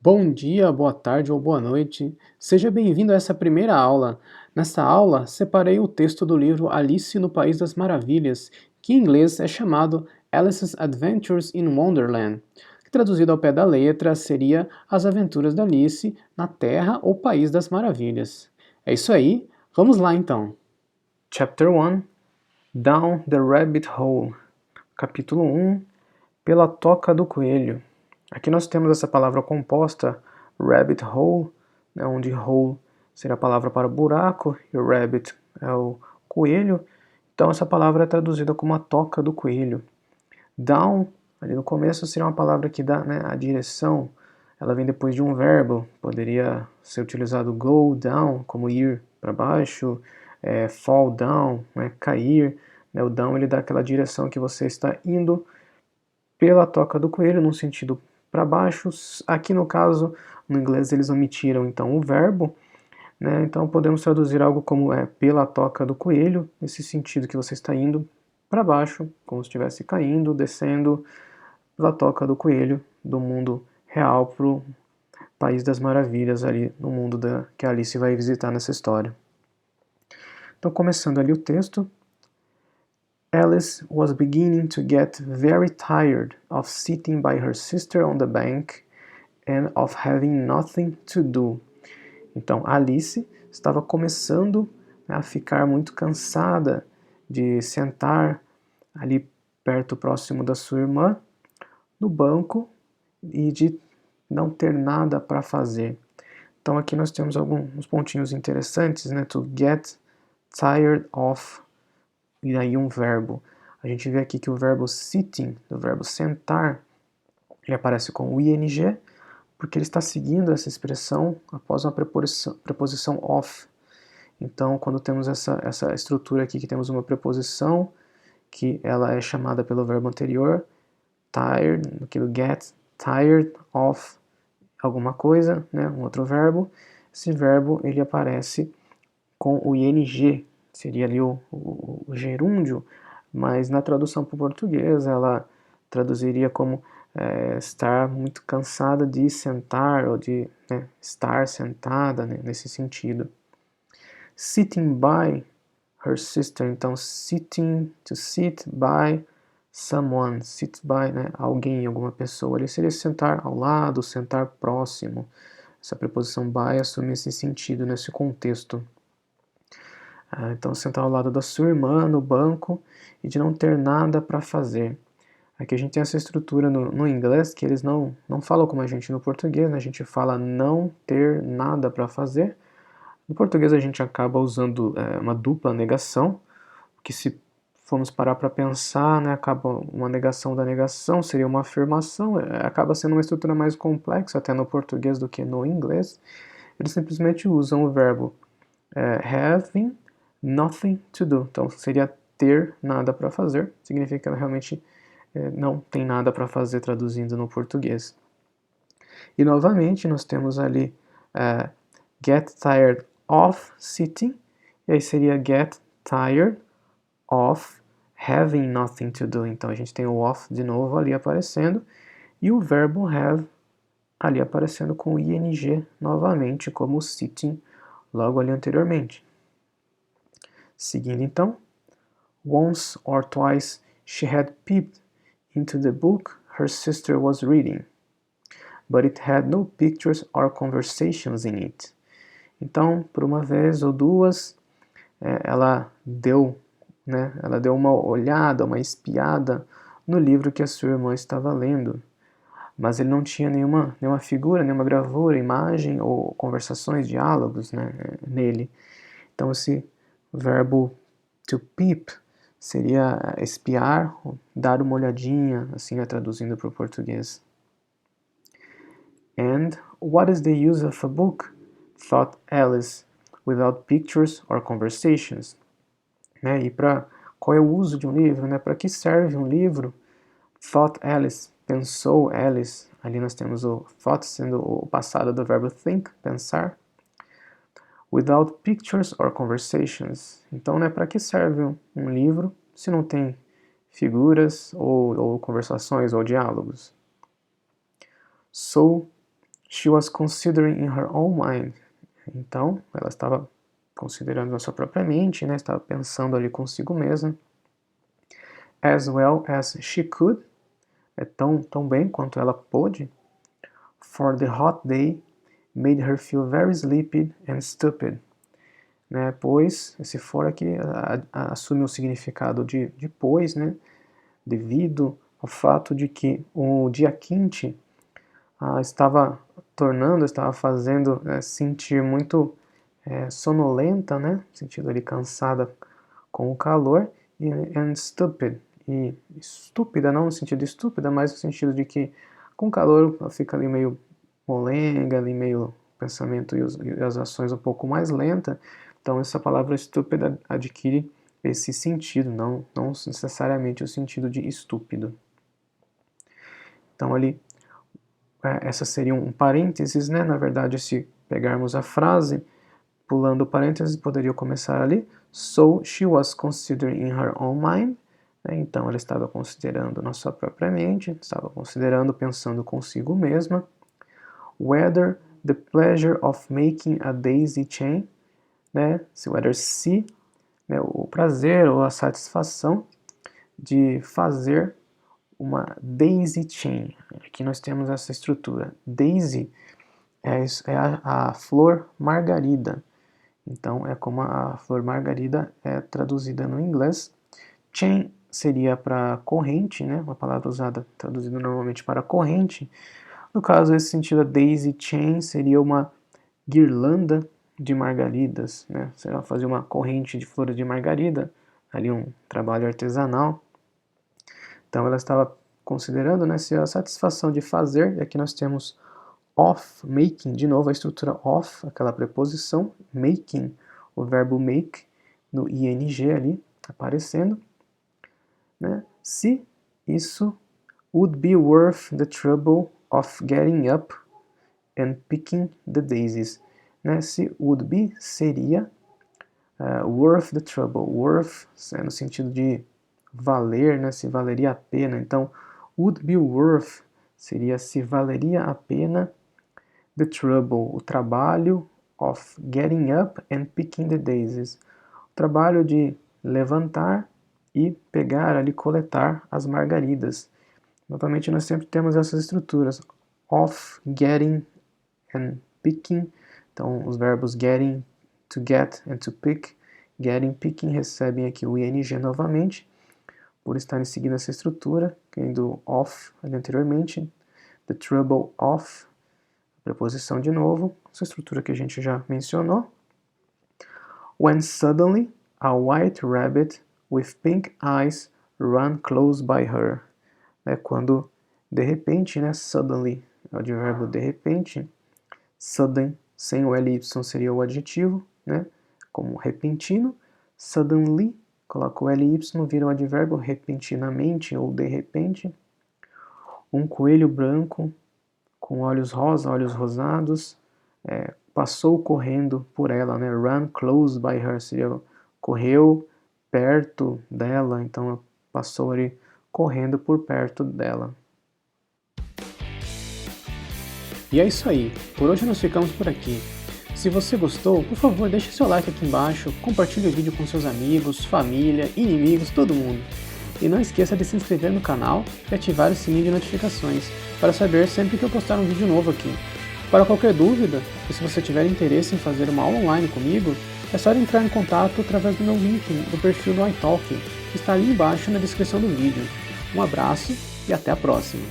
Bom dia, boa tarde ou boa noite. Seja bem-vindo a essa primeira aula. Nessa aula, separei o texto do livro Alice no País das Maravilhas, que em inglês é chamado Alice's Adventures in Wonderland, que traduzido ao pé da letra seria As Aventuras da Alice na Terra ou País das Maravilhas. É isso aí, vamos lá então. Chapter 1 Down the Rabbit Hole. Capítulo 1 Pela Toca do Coelho. Aqui nós temos essa palavra composta, rabbit hole, né, onde hole seria a palavra para buraco e o rabbit é o coelho. Então essa palavra é traduzida como a toca do coelho. Down, ali no começo, seria uma palavra que dá, né, a direção. Ela vem depois de um verbo, poderia ser utilizado go down, como ir para baixo, fall down, né, cair. Né, o down ele dá aquela direção que você está indo pela toca do coelho, num sentido para baixo. Aqui no caso, no inglês eles omitiram então o verbo, né? Então podemos traduzir algo como pela toca do coelho, nesse sentido que você está indo para baixo, como se estivesse caindo, descendo pela toca do coelho, do mundo real para o País das Maravilhas, ali no mundo que a Alice vai visitar nessa história. Então começando ali o texto, Alice was beginning to get very tired of sitting by her sister on the bank and of having nothing to do. Então, Alice estava começando a ficar muito cansada de sentar ali perto, próximo da sua irmã, no banco e de não ter nada para fazer. Então, aqui nós temos alguns pontinhos interessantes, né? To get tired of, e aí um verbo. A gente vê aqui que o verbo sitting, o verbo sentar, ele aparece com o ing, porque ele está seguindo essa expressão após uma preposição of. Então, quando temos essa estrutura aqui, que temos uma preposição, que ela é chamada pelo verbo anterior, tired, aquilo get, tired of alguma coisa, né, um outro verbo, esse verbo ele aparece com o ing, seria ali o gerúndio, mas na tradução para o português ela traduziria como estar muito cansada de sentar, ou de estar sentada, né, nesse sentido. Sitting by her sister, então sitting, to sit by someone, sit by, né, alguém, alguma pessoa, ele seria sentar ao lado, sentar próximo. Essa preposição by assume esse sentido nesse contexto. Então, sentar ao lado da sua irmã no banco e de não ter nada para fazer. Aqui a gente tem essa estrutura no inglês que eles não falam como a gente no português, né? A gente fala não ter nada para fazer. No português a gente acaba usando uma dupla negação, que se formos parar para pensar, né, acaba uma negação da negação, seria uma afirmação, acaba sendo uma estrutura mais complexa até no português do que no inglês. Eles simplesmente usam o verbo having nothing to do. Então seria ter nada para fazer, significa realmente não tem nada para fazer traduzindo no português. E novamente nós temos ali get tired of sitting, e aí seria get tired of having nothing to do. Então a gente tem o of de novo ali aparecendo, e o verbo have ali aparecendo com o ing novamente, como o sitting logo ali anteriormente. Seguindo então, once or twice she had peeped into the book her sister was reading, but it had no pictures or conversations in it. Então, por uma vez ou duas, ela deu uma olhada, uma espiada no livro que a sua irmã estava lendo, mas ele não tinha nenhuma figura, nenhuma gravura, imagem ou conversações, diálogos, né, nele. Então esse verbo to peep seria espiar, dar uma olhadinha, assim traduzindo para o português. And what is the use of a book? Thought Alice, without pictures or conversations. Né? E qual é o uso de um livro? Né? Para que serve um livro? Thought Alice, pensou Alice. Ali nós temos o thought sendo o passado do verbo think, pensar. Without pictures or conversations. Então, né, para que serve um livro se não tem figuras ou conversações ou diálogos? So, She was considering in her own mind. Então, ela estava considerando na sua própria mente, né? Estava pensando ali consigo mesma. As well as she could. Tão bem quanto ela pôde. For the hot day made her feel very sleepy and stupid. Né? Pois, esse for aqui assume o significado de pois, né? Devido ao fato de que o dia quente estava fazendo sentir muito sonolenta, né? Sentido ali cansada com o calor, and stupid, e estúpida, não no sentido estúpida, mas no sentido de que com calor ela fica ali meio molenga, ali meio pensamento e as ações um pouco mais lenta. Então essa palavra estúpida adquire esse sentido, não necessariamente o sentido de estúpido. Então ali, essa seria um parênteses, né? Na verdade, se pegarmos a frase, pulando o parênteses, poderia começar ali. So she was considering in her own mind. Né? Então ela estava considerando na sua própria mente, estava considerando, pensando consigo mesma. Whether the pleasure of making a daisy chain, né? Whether se, né? O prazer ou a satisfação de fazer uma daisy chain. Aqui nós temos essa estrutura. Daisy é a flor margarida. Então é como a flor margarida é traduzida no inglês. Chain seria para corrente, né? Uma palavra usada, traduzida normalmente para corrente. No caso, esse sentido, a daisy chain seria uma guirlanda de margaridas, né? Você vai fazer uma corrente de flores de margarida, ali um trabalho artesanal. Então ela estava considerando, né, se a satisfação de fazer, e aqui nós temos of, making, de novo a estrutura of, aquela preposição, making, o verbo make, no ing ali, aparecendo, né, se isso would be worth the trouble of getting up and picking the daisies, né, se would be seria worth the trouble, worth no sentido de valer, né, se valeria a pena. Então would be worth seria se valeria a pena, the trouble, o trabalho, of getting up and picking the daisies, o trabalho de levantar e pegar ali, coletar as margaridas. Novamente nós sempre temos essas estruturas, of, getting and picking. Então os verbos getting, to get and to pick, getting, picking recebem aqui o ing novamente, por estarem seguindo essa estrutura, tendo of ali anteriormente, the trouble of, preposição de novo, essa estrutura que a gente já mencionou. When suddenly a white rabbit with pink eyes ran close by her. Quando de repente, né, suddenly é o advérbio de repente, sudden sem o ly seria o adjetivo, né, como repentino, suddenly, coloca o ly, vira o advérbio repentinamente ou de repente. Um coelho branco com olhos rosados, passou correndo por ela, né? Run close by her, seria correu perto dela, então passou ali correndo por perto dela. E é isso aí, por hoje nós ficamos por aqui. Se você gostou, por favor deixe seu like aqui embaixo, compartilhe o vídeo com seus amigos, família, inimigos, todo mundo. E não esqueça de se inscrever no canal e ativar o sininho de notificações, para saber sempre que eu postar um vídeo novo aqui. Para qualquer dúvida, e se você tiver interesse em fazer uma aula online comigo, é só entrar em contato através do meu link do perfil do iTalki, que está ali embaixo na descrição do vídeo. Um abraço e até a próxima!